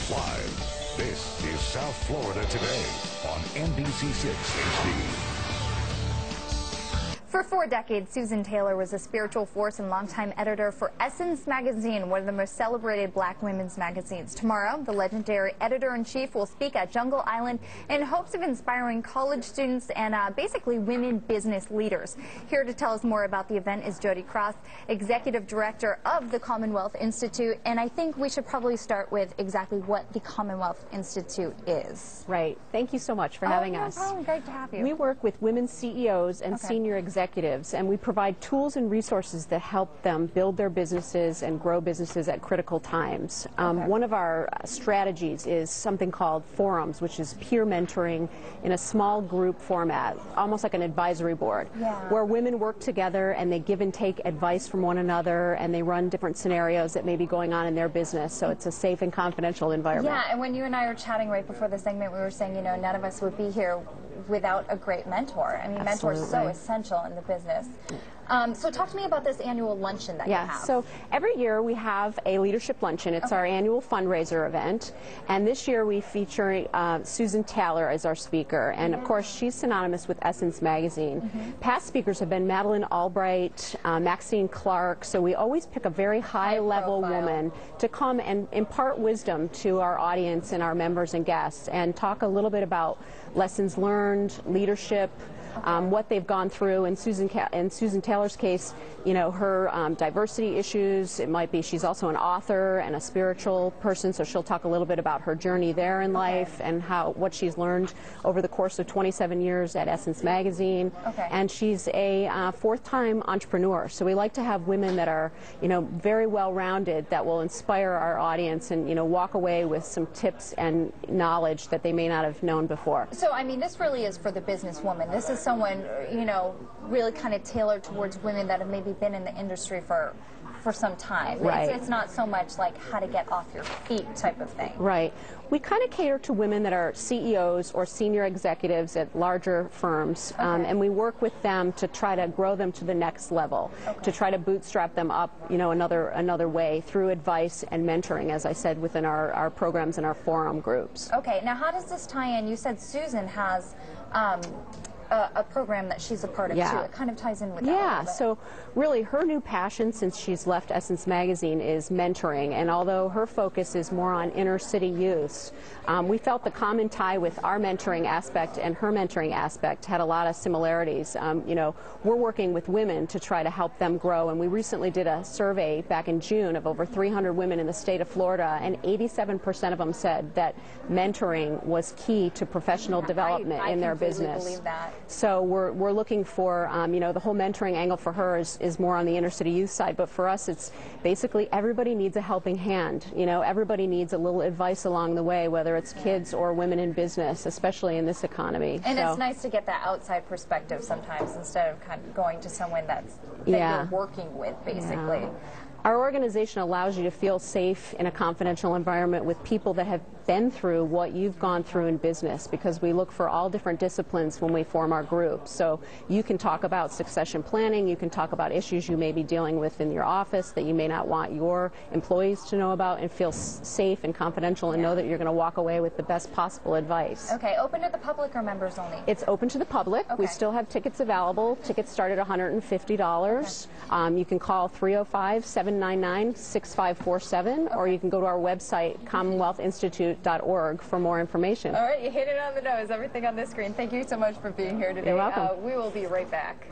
Live, this is South Florida Today on NBC6 HD. For 4 decades, Susan Taylor was a spiritual force and longtime editor for Essence magazine, one of the most celebrated black women's magazines. Tomorrow, the legendary editor-in-chief will speak at Jungle Island in hopes of inspiring college students and basically women business leaders. Here to tell us more about the event is Jodi Cross, executive director of the Commonwealth Institute. And I think we should probably start with exactly what the Commonwealth Institute is. Right. Thank you so much for having us. No problem. Great to have you. We work with women CEOs and senior executives, and we provide tools and resources that help them build their businesses and grow businesses at critical times. One of our strategies is something called forums, which is peer mentoring in a small group format, almost like an advisory board, where women work together and they give and take advice from one another, and they run different scenarios that may be going on in their business, so it's a safe and confidential environment. Yeah, and when you and I were chatting right before the segment, we were saying, you know, none of us would be here without a great mentor. I mean, mentors are so essential in the business. So talk to me about this annual luncheon that you have. So every year we have a leadership luncheon. It's our annual fundraiser event, and this year we feature Susan Taylor as our speaker, and of course she's synonymous with Essence magazine. Past speakers have been Madeleine Albright, Maxine Clark, so we always pick a very high-level woman to come and impart wisdom to our audience and our members and guests, and talk a little bit about lessons learned, leadership, what they've gone through. In Susan Taylor's case, you know, her diversity issues. It might be she's also an author and a spiritual person, so she'll talk a little bit about her journey there in life and what she's learned over the course of 27 years at Essence magazine. And she's a fourth-time entrepreneur, so we like to have women that are, you know, very well-rounded, that will inspire our audience and, you know, walk away with some tips and knowledge that they may not have known before. So, I mean, this really is for the businesswoman. This is someone, you know, really kind of tailored towards women that have maybe been in the industry for some time. Right. It's not so much like how to get off your feet type of thing. Right. We kind of cater to women that are CEOs or senior executives at larger firms, and we work with them to try to grow them to the next level, to try to bootstrap them up, you know, another way through advice and mentoring, as I said, within our programs and our forum groups. Okay. Now, how does this tie in? You said Susan has a program that she's a part of too. It kind of ties in with that. Yeah, so really her new passion since she's left Essence magazine is mentoring, and although her focus is more on inner city youths, we felt the common tie with our mentoring aspect and her mentoring aspect had a lot of similarities. You know, we're working with women to try to help them grow, and we recently did a survey back in June of over 300 women in the state of Florida, and 87% of them said that mentoring was key to professional development in their business. I believe that. So we're looking for, you know, the whole mentoring angle for her is more on the inner city youth side, but for us it's basically everybody needs a helping hand. You know, everybody needs a little advice along the way, whether it's kids or women in business, especially in this economy. And it's nice to get that outside perspective sometimes instead of kind of going to someone that you're working with, basically. Our organization allows you to feel safe in a confidential environment with people that have been through what you've gone through in business, because we look for all different disciplines when we form our group. So you can talk about succession planning, you can talk about issues you may be dealing with in your office that you may not want your employees to know about, and feel safe and confidential and know that you're going to walk away with the best possible advice. Okay, open to the public or members only? It's open to the public. We still have tickets available. Tickets start at $150. You can call 305-799-6547, or you can go to our website, CommonwealthInstitute.org, for more information. All right, you hit it on the nose. Everything on this screen. Thank you so much for being here today. You're welcome. We will be right back.